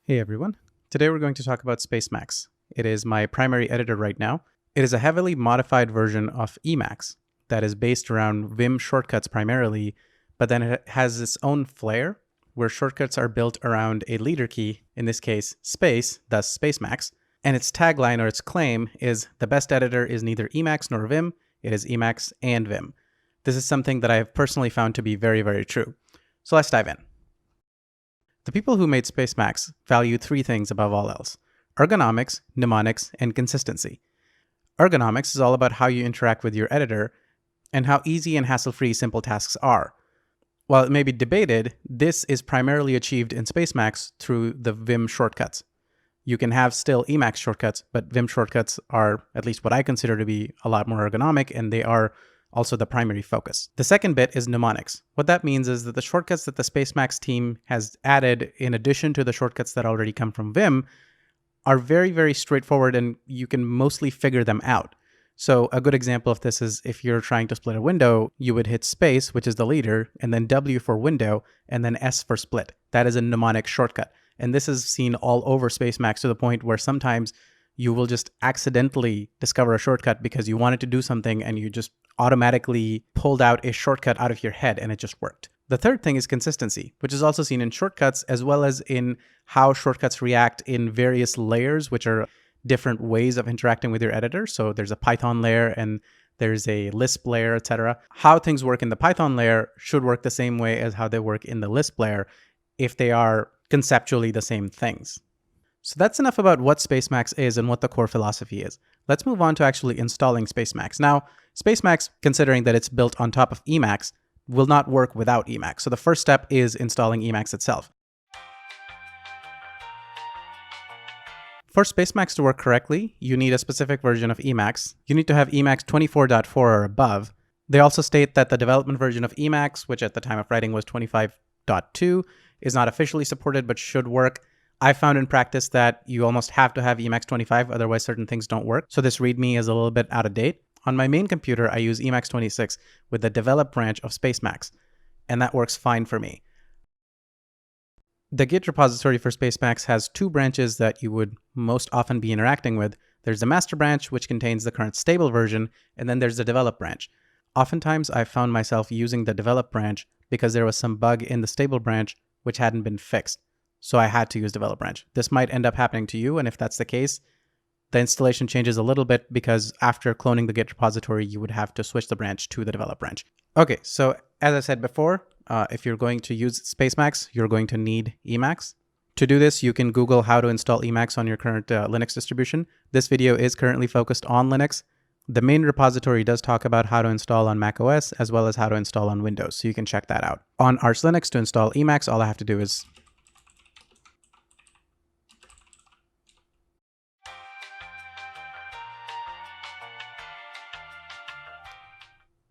Hey everyone. Today we're going to talk about Spacemacs. It is my primary editor right now. It is a heavily modified version of Emacs that is based around Vim shortcuts primarily, but then it has its own flair where shortcuts are built around a leader key, in this case space, thus Spacemacs, and its tagline or its claim is the best editor is neither Emacs nor Vim, it is Emacs and Vim. This is something that I have personally found to be very, very true. So let's dive in. The people who made Spacemacs value three things above all else: ergonomics, mnemonics, and consistency. Ergonomics is all about how you interact with your editor and how easy and hassle-free simple tasks are. While it may be debated, this is primarily achieved in Spacemacs through the Vim shortcuts. You can have still Emacs shortcuts, but Vim shortcuts are, at least what I consider to be, a lot more ergonomic, and they are also the primary focus. The second bit is mnemonics. What that means is that the shortcuts that the Spacemacs team has added in addition to the shortcuts that already come from Vim are very, very straightforward and you can mostly figure them out. So a good example of this is if you're trying to split a window, you would hit space, which is the leader, and then W for window, and then S for split. That is a mnemonic shortcut. And this is seen all over Spacemacs to the point where sometimes you will just accidentally discover a shortcut because you wanted to do something and you just automatically pulled out a shortcut out of your head and it just worked. The third thing is consistency, which is also seen in shortcuts as well as in how shortcuts react in various layers, which are different ways of interacting with your editor. So there's a Python layer and there's a Lisp layer, etc. How things work in the Python layer should work the same way as how they work in the Lisp layer if they are conceptually the same things. So that's enough about what Spacemacs is and what the core philosophy is. Let's move on to actually installing Spacemacs. Now, Spacemacs, considering that it's built on top of Emacs, will not work without Emacs. So the first step is installing Emacs itself. For Spacemacs to work correctly, you need a specific version of Emacs. You need to have Emacs 24.4 or above. They also state that the development version of Emacs, which at the time of writing was 25.2, is not officially supported but should work. I found in practice that you almost have to have Emacs 25, otherwise certain things don't work. So this README is a little bit out of date. On my main computer, I use Emacs 26 with the develop branch of Spacemacs, and that works fine for me. The Git repository for Spacemacs has two branches that you would most often be interacting with. There's the master branch, which contains the current stable version, and then there's the develop branch. Oftentimes, I found myself using the develop branch because there was some bug in the stable branch which hadn't been fixed. So I had to use develop branch. This might end up happening to you, and if that's the case, the installation changes a little bit because after cloning the Git repository, you would have to switch the branch to the develop branch. Okay, so as I said before, if you're going to use Spacemacs, you're going to need Emacs. To do this, you can Google how to install Emacs on your current Linux distribution. This video is currently focused on Linux. The main repository does talk about how to install on macOS as well as how to install on Windows, so you can check that out. On Arch Linux, to install Emacs, all I have to do is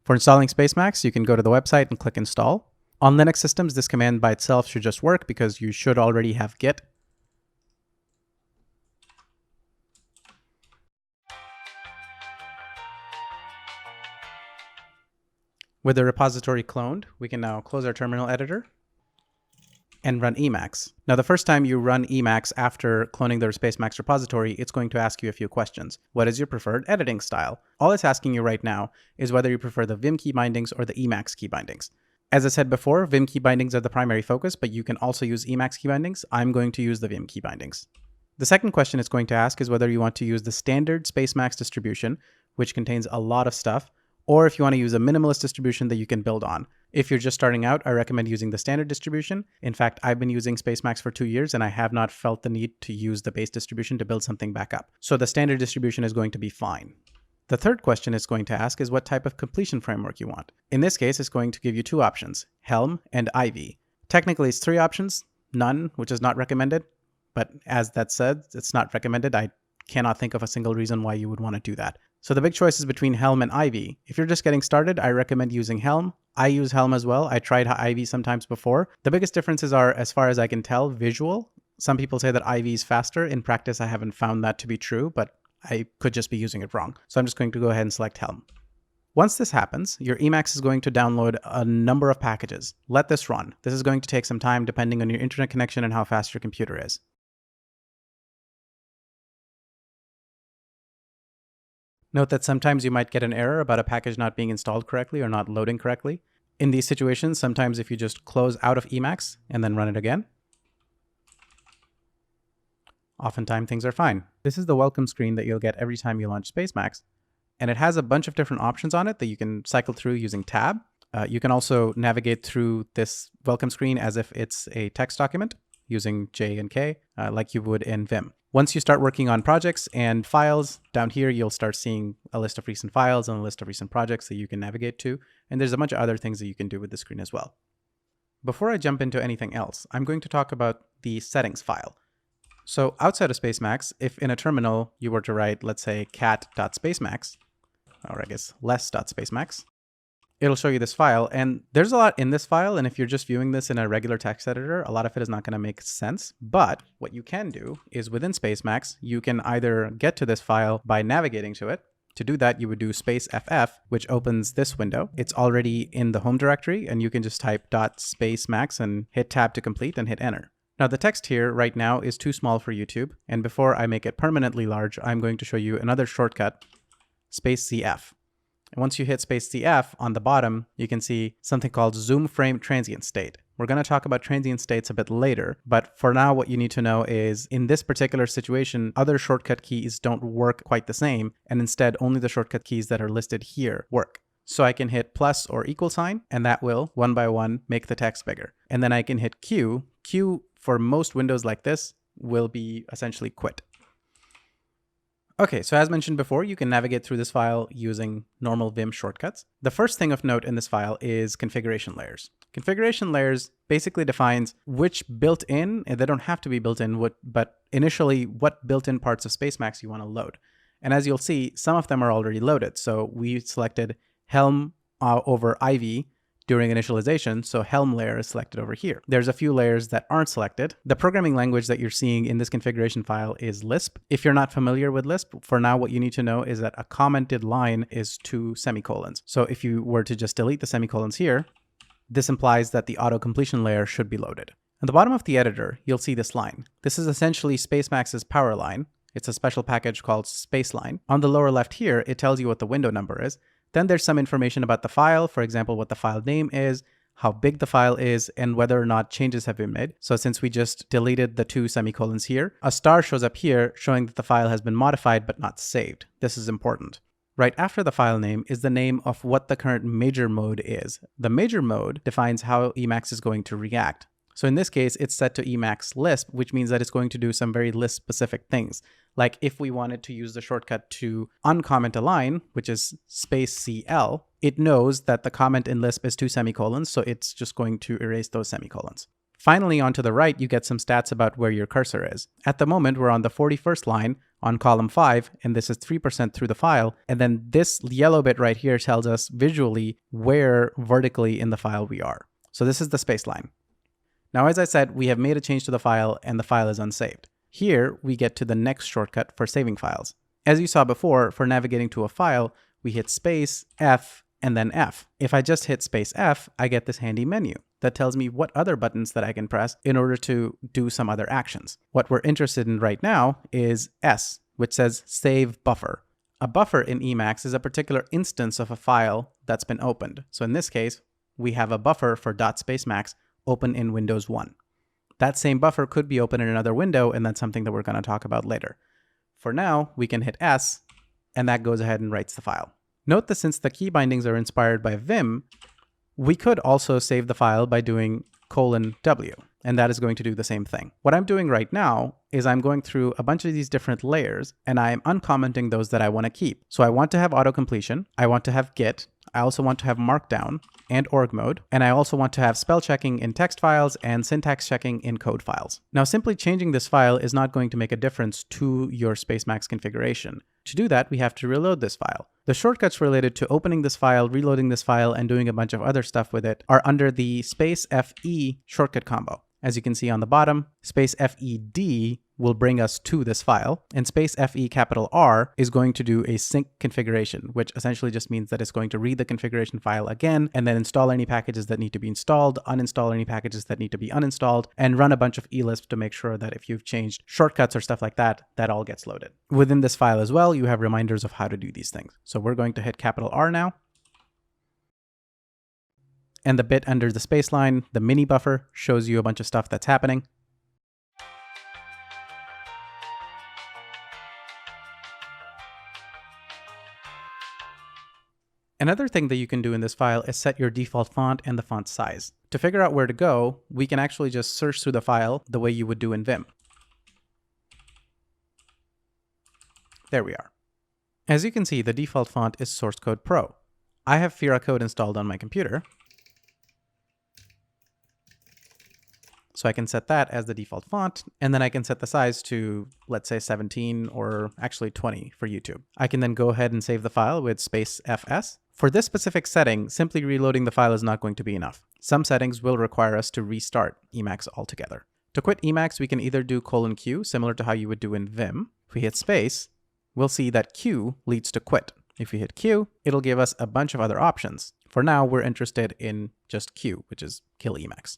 For installing Spacemacs, you can go to the website and click install. On Linux systems, this command by itself should just work because you should already have Git. With the repository cloned, we can now close our terminal editor and run Emacs. Now, the first time you run Emacs after cloning the Spacemacs repository, it's going to ask you a few questions. What is your preferred editing style? All it's asking you right now is whether you prefer the Vim key bindings or the Emacs key bindings. As I said before, Vim key bindings are the primary focus, but you can also use Emacs key bindings. I'm going to use the Vim key bindings. The second question it's going to ask is whether you want to use the standard Spacemacs distribution, which contains a lot of stuff, or if you want to use a minimalist distribution that you can build on. If you're just starting out, I recommend using the standard distribution. In fact, I've been using Spacemacs for 2 years and I have not felt the need to use the base distribution to build something back up. So the standard distribution is going to be fine. The third question it's going to ask is what type of completion framework you want. In this case, it's going to give you two options, Helm and Ivy. Technically, it's three options, none, which is not recommended. But as that said, it's not recommended. I cannot think of a single reason why you would want to do that. So the big choice is between Helm and Ivy. If you're just getting started, I recommend using Helm. I use Helm as well. I tried Ivy sometimes before. The biggest differences are, as far as I can tell, visual. Some people say that Ivy is faster. In practice, I haven't found that to be true, but I could just be using it wrong. So I'm just going to go ahead and select Helm. Once this happens, your Emacs is going to download a number of packages. Let this run. This is going to take some time depending on your internet connection and how fast your computer is. Note that sometimes you might get an error about a package not being installed correctly or not loading correctly. In these situations, sometimes if you just close out of Emacs and then run it again, oftentimes things are fine. This is the welcome screen that you'll get every time you launch Spacemacs, and it has a bunch of different options on it that you can cycle through using tab. You can also navigate through this welcome screen as if it's a text document using J and K, like you would in Vim. Once you start working on projects and files, down here you'll start seeing a list of recent files and a list of recent projects that you can navigate to, and there's a bunch of other things that you can do with the screen as well. Before I jump into anything else, I'm going to talk about the settings file. So outside of Spacemacs, if in a terminal you were to write, let's say, cat.spacemacs, or I guess less.spacemacs, it'll show you this file, and there's a lot in this file, and if you're just viewing this in a regular text editor, a lot of it is not going to make sense. But what you can do is within Spacemacs, you can either get to this file by navigating to it. To do that, you would do space FF, which opens this window. It's already in the home directory, and you can just type .spacemacs and hit tab to complete and hit enter. Now the text here right now is too small for YouTube, and before I make it permanently large, I'm going to show you another shortcut, space CF. And once you hit space CF on the bottom, you can see something called zoom frame transient state. We're going to talk about transient states a bit later, but for now what you need to know is in this particular situation, other shortcut keys don't work quite the same, and instead only the shortcut keys that are listed here work. So I can hit plus or equal sign, and that will, one by one, make the text bigger. And then I can hit Q. Q, for most windows like this, will be essentially quit. Okay, so as mentioned before, you can navigate through this file using normal Vim shortcuts. The first thing of note in this file is configuration layers. Configuration layers basically defines which built-in, and they don't have to be built-in, but initially what built-in parts of Spacemacs you want to load. And as you'll see, some of them are already loaded. So we selected Helm over Ivy during initialization, so Helm layer is selected over here. There's a few layers that aren't selected. The programming language that you're seeing in this configuration file is Lisp. If you're not familiar with Lisp, for now what you need to know is that a commented line is 2 semicolons. So if you were to just delete the semicolons here, this implies that the auto-completion layer should be loaded. At the bottom of the editor, you'll see this line. This is essentially Spacemacs' power line. It's a special package called Spaceline. On the lower left here, it tells you what the window number is. Then there's some information about the file, for example, what the file name is, how big the file is, and whether or not changes have been made. So since we just deleted the 2 semicolons here, a star shows up here showing that the file has been modified but not saved. This is important. Right after the file name is the name of what the current major mode is. The major mode defines how Emacs is going to react. So in this case, it's set to Emacs Lisp, which means that it's going to do some very Lisp specific things. Like if we wanted to use the shortcut to uncomment a line, which is space CL, it knows that the comment in Lisp is 2 semicolons, so it's just going to erase those semicolons. Finally, on to the right, you get some stats about where your cursor is. At the moment, we're on the 41st line on column 5, and this is 3% through the file. And then this yellow bit right here tells us visually where vertically in the file we are. So this is the space line. Now, as I said, we have made a change to the file and the file is unsaved. Here, we get to the next shortcut for saving files. As you saw before, for navigating to a file, we hit space, F, and then F. If I just hit space F, I get this handy menu that tells me what other buttons that I can press in order to do some other actions. What we're interested in right now is S, which says Save Buffer. A buffer in Emacs is a particular instance of a file that's been opened. So in this case, we have a buffer for .spacemacs open in Windows 1. That same buffer could be open in another window, and that's something that we're going to talk about later. For now, we can hit S, and that goes ahead and writes the file. Note that since the key bindings are inspired by Vim, we could also save the file by doing :W, and that is going to do the same thing. What I'm doing right now is I'm going through a bunch of these different layers, and I'm uncommenting those that I want to keep. So I want to have auto-completion, I want to have Git, I also want to have Markdown and org mode, and I also want to have spell checking in text files and syntax checking in code files. Now, simply changing this file is not going to make a difference to your Spacemacs configuration. To do that, we have to reload this file. The shortcuts related to opening this file, reloading this file, and doing a bunch of other stuff with it are under the space FE shortcut combo. As you can see on the bottom, space FED will bring us to this file, and space FE capital R is going to do a sync configuration, which essentially just means that it's going to read the configuration file again, and then install any packages that need to be installed, uninstall any packages that need to be uninstalled, and run a bunch of elisp to make sure that if you've changed shortcuts or stuff like that, that all gets loaded. Within this file as well, you have reminders of how to do these things. So we're going to hit capital R now. And the bit under the space line, the mini buffer, shows you a bunch of stuff that's happening. Another thing that you can do in this file is set your default font and the font size. To figure out where to go, we can actually just search through the file the way you would do in Vim. There we are. As you can see, the default font is Source Code Pro. I have Fira Code installed on my computer, so I can set that as the default font, and then I can set the size to, let's say 17 or actually 20 for YouTube. I can then go ahead and save the file with space FS. For this specific setting, simply reloading the file is not going to be enough. Some settings will require us to restart Emacs altogether. To quit Emacs, we can either do :Q, similar to how you would do in Vim. If we hit space, we'll see that Q leads to quit. If we hit Q, it'll give us a bunch of other options. For now, we're interested in just Q, which is kill Emacs.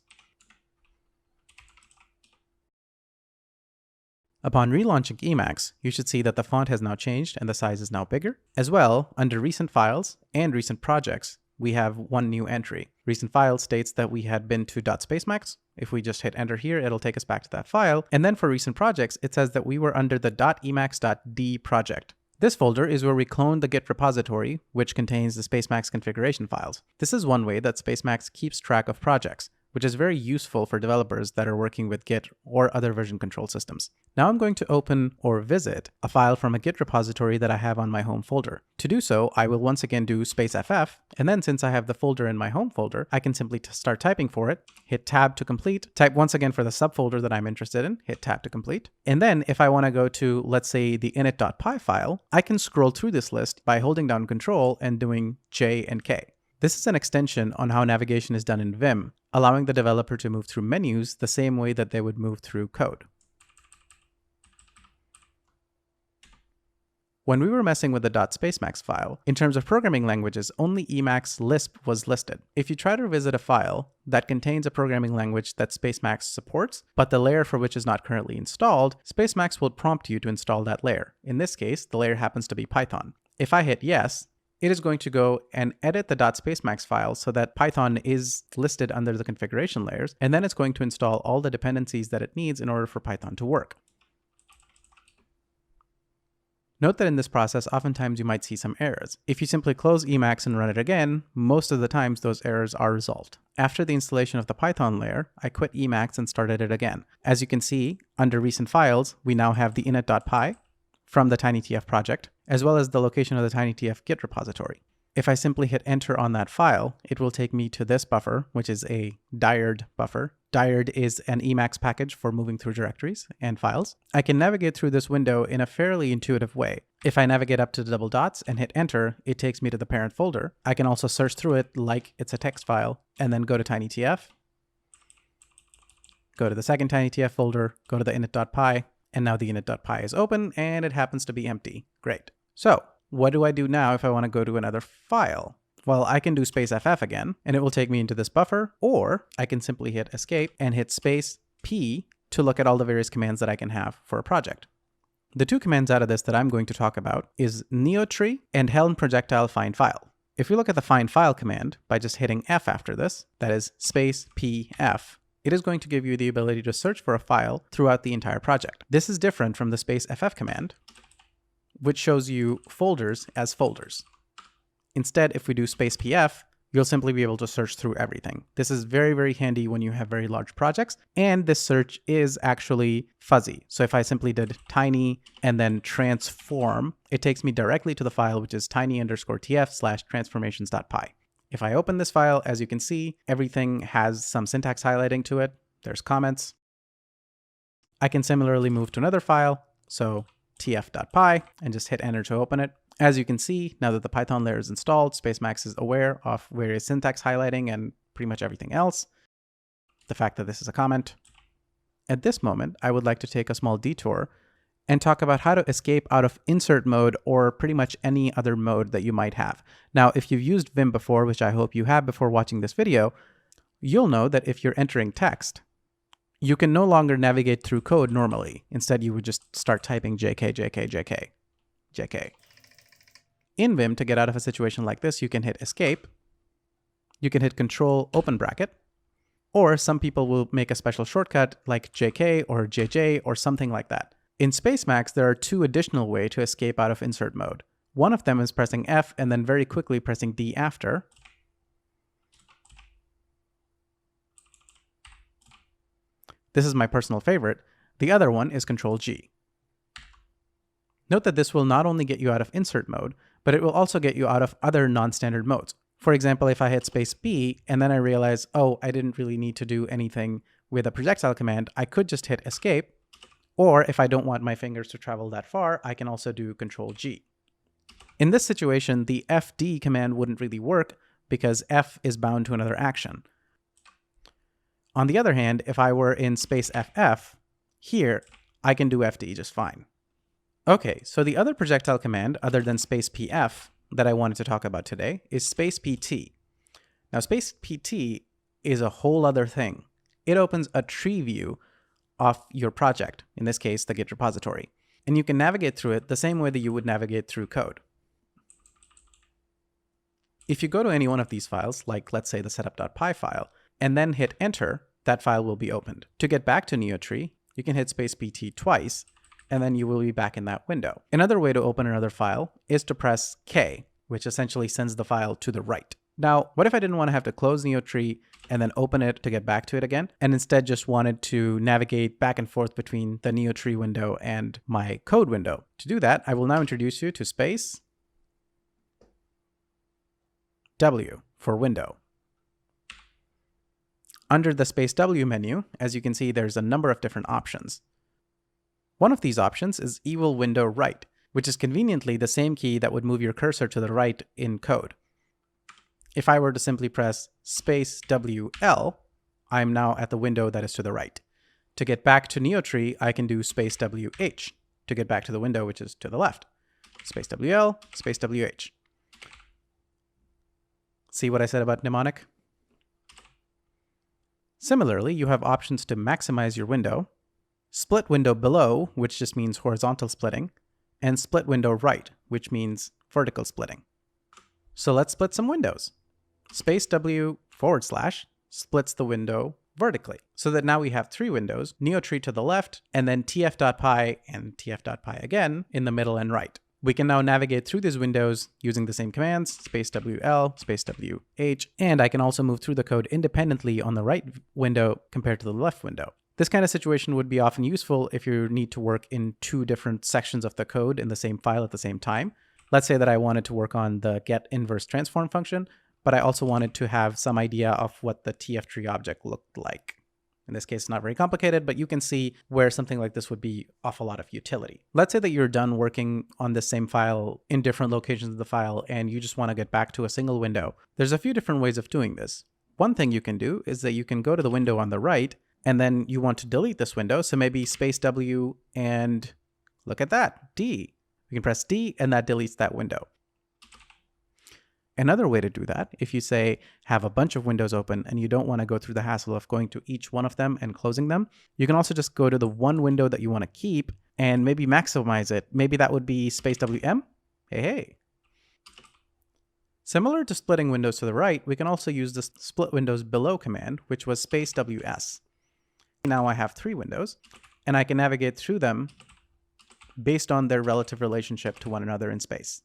Upon relaunching Emacs, you should see that the font has now changed and the size is now bigger. As well, under recent files and recent projects, we have one new entry. Recent files states that we had been to .spacemacs. If we just hit enter here, it'll take us back to that file. And then for recent projects, it says that we were under the .emacs.d project. This folder is where we cloned the Git repository, which contains the Spacemacs configuration files. This is one way that Spacemacs keeps track of projects, which is very useful for developers that are working with Git or other version control systems. Now I'm going to open or visit a file from a Git repository that I have on my home folder. To do so, I will once again do space FF, and then since I have the folder in my home folder, I can simply start typing for it, hit tab to complete, type once again for the subfolder that I'm interested in, hit tab to complete. And then if I want to go to, let's say, the init.py file, I can scroll through this list by holding down Control and doing J and K. This is an extension on how navigation is done in Vim, allowing the developer to move through menus the same way that they would move through code. When we were messing with the .spacemacs file, in terms of programming languages, only Emacs Lisp was listed. If you try to visit a file that contains a programming language that Spacemacs supports, but the layer for which is not currently installed, Spacemacs will prompt you to install that layer. In this case, the layer happens to be Python. If I hit yes, it is going to go and edit the .spacemacs file so that Python is listed under the configuration layers, and then it's going to install all the dependencies that it needs in order for Python to work. Note that in this process, oftentimes you might see some errors. If you simply close Emacs and run it again, most of the times those errors are resolved. After the installation of the Python layer, I quit Emacs and started it again. As you can see, under recent files, we now have the init.py from the tinytf project, as well as the location of the tinytf Git repository. If I simply hit enter on that file, it will take me to this buffer, which is a dired buffer. Dired is an Emacs package for moving through directories and files. I can navigate through this window in a fairly intuitive way. If I navigate up to the double dots and hit enter, it takes me to the parent folder. I can also search through it like it's a text file, and then go to tinytf, go to the second tinytf folder, go to the init.py, and now the init.py is open and it happens to be empty. Great. So what do I do now if I want to go to another file? Well, I can do space FF again, and it will take me into this buffer, or I can simply hit escape and hit space P to look at all the various commands that I can have for a project. The two commands out of this that I'm going to talk about is neotree and helm projectile find file. If we look at the find file command by just hitting F after this, that is space PF, it is going to give you the ability to search for a file throughout the entire project. This is different from the space FF command, which shows you folders as folders. Instead, if we do space PF, you'll simply be able to search through everything. This is very, very handy when you have very large projects, and this search is actually fuzzy. So if I simply did tiny and then transform, it takes me directly to the file, which is tiny_tf/transformations.py. If I open this file, as you can see, everything has some syntax highlighting to it. There's comments. I can similarly move to another file, so tf.py, and just hit enter to open it. As you can see, now that the Python layer is installed, Spacemacs is aware of various syntax highlighting and pretty much everything else. The fact that this is a comment. At this moment, I would like to take a small detour and talk about how to escape out of insert mode or pretty much any other mode that you might have. Now, if you've used Vim before, which I hope you have before watching this video, you'll know that if you're entering text, you can no longer navigate through code normally. Instead, you would just start typing JK, JK, JK, JK. In Vim, to get out of a situation like this, you can hit escape, you can hit Control open bracket, or some people will make a special shortcut like JK or JJ or something like that. In Spacemacs, there are two additional ways to escape out of insert mode. One of them is pressing F and then very quickly pressing D after. This is my personal favorite. The other one is Control G. Note that this will not only get you out of insert mode, but it will also get you out of other non-standard modes. For example, if I hit space B and then I realize, oh, I didn't really need to do anything with a projectile command, I could just hit escape. Or if I don't want my fingers to travel that far, I can also do Control G. In this situation, the FD command wouldn't really work because F is bound to another action. On the other hand, if I were in space FF, here, I can do FD just fine. Okay, so the other projectile command, other than space PF, that I wanted to talk about today is space PT. Now, space PT is a whole other thing. It opens a tree view of your project, in this case, the Git repository. And you can navigate through it the same way that you would navigate through code. If you go to any one of these files, like let's say the setup.py file, and then hit enter, that file will be opened. To get back to NeoTree, you can hit space PT twice, and then you will be back in that window. Another way to open another file is to press K, which essentially sends the file to the right. Now, what if I didn't want to have to close NeoTree and then open it to get back to it again, and instead just wanted to navigate back and forth between the NeoTree window and my code window? To do that, I will now introduce you to space W for window. Under the space W menu, as you can see, there's a number of different options. One of these options is Evil Window Right, which is conveniently the same key that would move your cursor to the right in code. If I were to simply press space WL, I'm now at the window that is to the right. To get back to NeoTree, I can do space WH to get back to the window which is to the left. Space WL, space WH. See what I said about mnemonic? Similarly, you have options to maximize your window, split window below, which just means horizontal splitting, and split window right, which means vertical splitting. So let's split some windows. Space W / splits the window vertically, so that now we have three windows, NeoTree to the left, and then tf.py and tf.py again in the middle and right. We can now navigate through these windows using the same commands, space WL, space WH, and I can also move through the code independently on the right window compared to the left window. This kind of situation would be often useful if you need to work in two different sections of the code in the same file at the same time. Let's say that I wanted to work on the get inverse transform function, but I also wanted to have some idea of what the tf-tree object looked like. In this case, it's not very complicated, but you can see where something like this would be of a lot of utility. Let's say that you're done working on the same file in different locations of the file, and you just want to get back to a single window. There's a few different ways of doing this. One thing you can do is that you can go to the window on the right, and then you want to delete this window. So maybe space W and look at that, D. You can press D and that deletes that window. Another way to do that, if you say have a bunch of windows open and you don't want to go through the hassle of going to each one of them and closing them, you can also just go to the one window that you want to keep and maybe maximize it. Maybe that would be space WM. Hey. Similar to splitting windows to the right, we can also use the split windows below command, which was space WS. Now I have three windows and I can navigate through them based on their relative relationship to one another in space.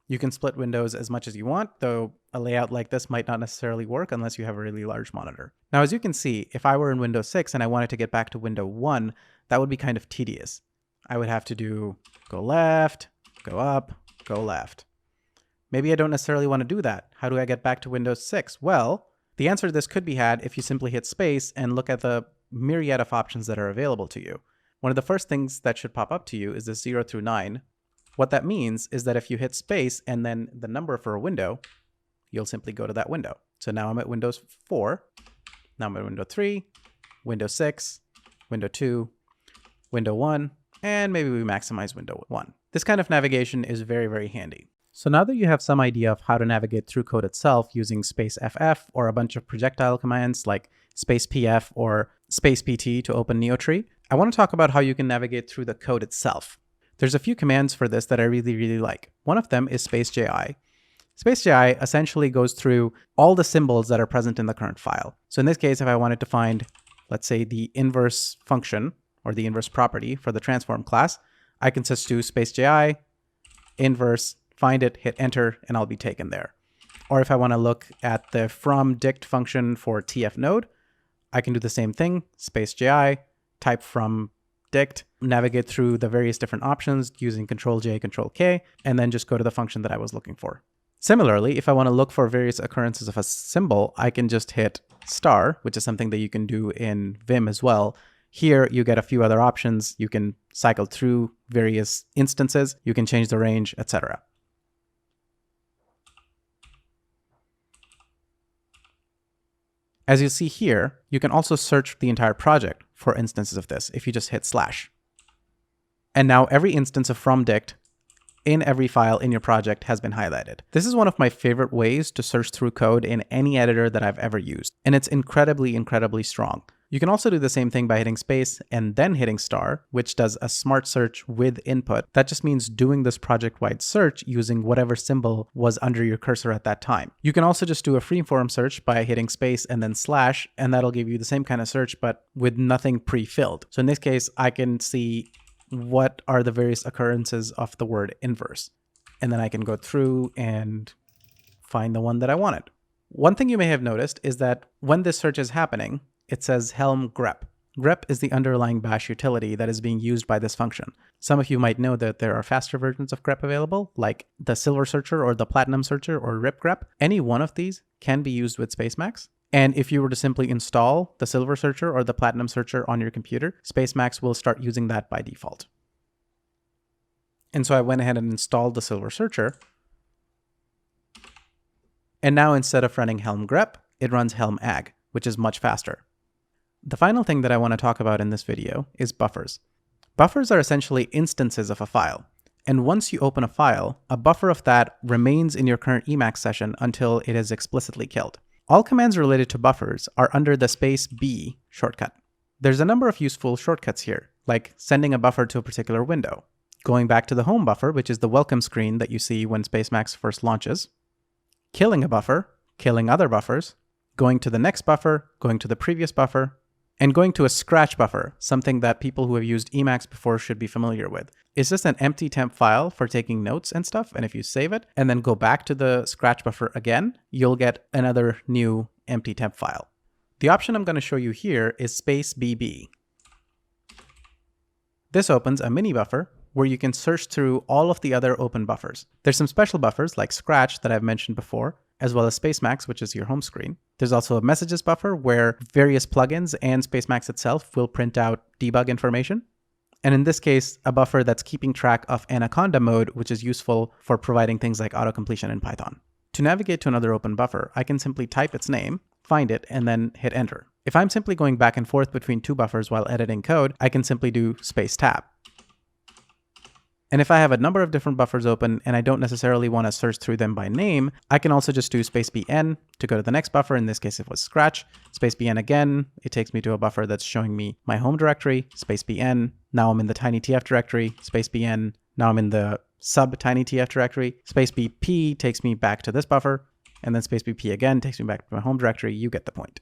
You can split windows as much as you want, though a layout like this might not necessarily work unless you have a really large monitor. Now, as you can see, if I were in Windows 6 and I wanted to get back to Windows 1, that would be kind of tedious. I would have to do go left, go up, go left. Maybe I don't necessarily want to do that. How do I get back to Windows 6? Well, the answer to this could be had if you simply hit space and look at the myriad of options that are available to you. One of the first things that should pop up to you is this 0 through 9. What that means is that if you hit space and then the number for a window, you'll simply go to that window. So now I'm at Windows 4, now I'm at Windows 3, Windows 6, Windows 2, Windows 1, and maybe we maximize Windows 1. This kind of navigation is very, very handy. So now that you have some idea of how to navigate through code itself using spaceff or a bunch of projectile commands like spacepf or spacept to open NeoTree, I want to talk about how you can navigate through the code itself. There's a few commands for this that I really, really like. One of them is spacegi. Spacegi essentially goes through all the symbols that are present in the current file. So in this case, if I wanted to find, let's say, the inverse function or the inverse property for the transform class, I can just do spacegi, inverse, find it, hit enter, and I'll be taken there. Or if I want to look at the from dict function for tf node, I can do the same thing, spacegi, type from dict, navigate through the various different options using Control-J, Control-K, and then just go to the function that I was looking for. Similarly, if I want to look for various occurrences of a symbol, I can just hit star, which is something that you can do in Vim as well. Here, you get a few other options. You can cycle through various instances, you can change the range, etc. As you see here, you can also search the entire project for instances of this if you just hit slash. And now every instance of from dict in every file in your project has been highlighted. This is one of my favorite ways to search through code in any editor that I've ever used, and it's incredibly, incredibly strong. You can also do the same thing by hitting space and then hitting star, which does a smart search with input. That just means doing this project-wide search using whatever symbol was under your cursor at that time. You can also just do a freeform search by hitting space and then slash, and that'll give you the same kind of search, but with nothing pre-filled. So in this case, I can see what are the various occurrences of the word inverse. And then I can go through and find the one that I wanted. One thing you may have noticed is that when this search is happening, it says helm grep. Grep is the underlying bash utility that is being used by this function. Some of you might know that there are faster versions of grep available, like the silver searcher or the platinum searcher or rip grep. Any one of these can be used with Spacemacs. And if you were to simply install the silver searcher or the platinum searcher on your computer, Spacemacs will start using that by default. And so I went ahead and installed the silver searcher. And now instead of running helm grep, it runs helm ag, which is much faster. The final thing that I want to talk about in this video is buffers. Buffers are essentially instances of a file. And once you open a file, a buffer of that remains in your current Emacs session until it is explicitly killed. All commands related to buffers are under the space B shortcut. There's a number of useful shortcuts here, like sending a buffer to a particular window, going back to the home buffer, which is the welcome screen that you see when Spacemacs first launches, killing a buffer, killing other buffers, going to the next buffer, going to the previous buffer, and going to a scratch buffer, something that people who have used Emacs before should be familiar with. It's just an empty temp file for taking notes and stuff, and if you save it and then go back to the scratch buffer again, you'll get another new empty temp file. The option I'm going to show you here is space BB. This opens a mini buffer where you can search through all of the other open buffers. There's some special buffers like Scratch that I've mentioned before, as well as Spacemacs, which is your home screen. There's also a messages buffer where various plugins and Spacemacs itself will print out debug information. And in this case, a buffer that's keeping track of Anaconda mode, which is useful for providing things like auto-completion in Python. To navigate to another open buffer, I can simply type its name, find it, and then hit enter. If I'm simply going back and forth between two buffers while editing code, I can simply do space tab. And if I have a number of different buffers open and I don't necessarily want to search through them by name, I can also just do space BN to go to the next buffer. In this case, it was Scratch. Space BN again, it takes me to a buffer that's showing me my home directory. Space BN, now I'm in the tinytf directory. Space BN, now I'm in the sub tinytf directory. Space BP takes me back to this buffer. And then space BP again takes me back to my home directory. You get the point.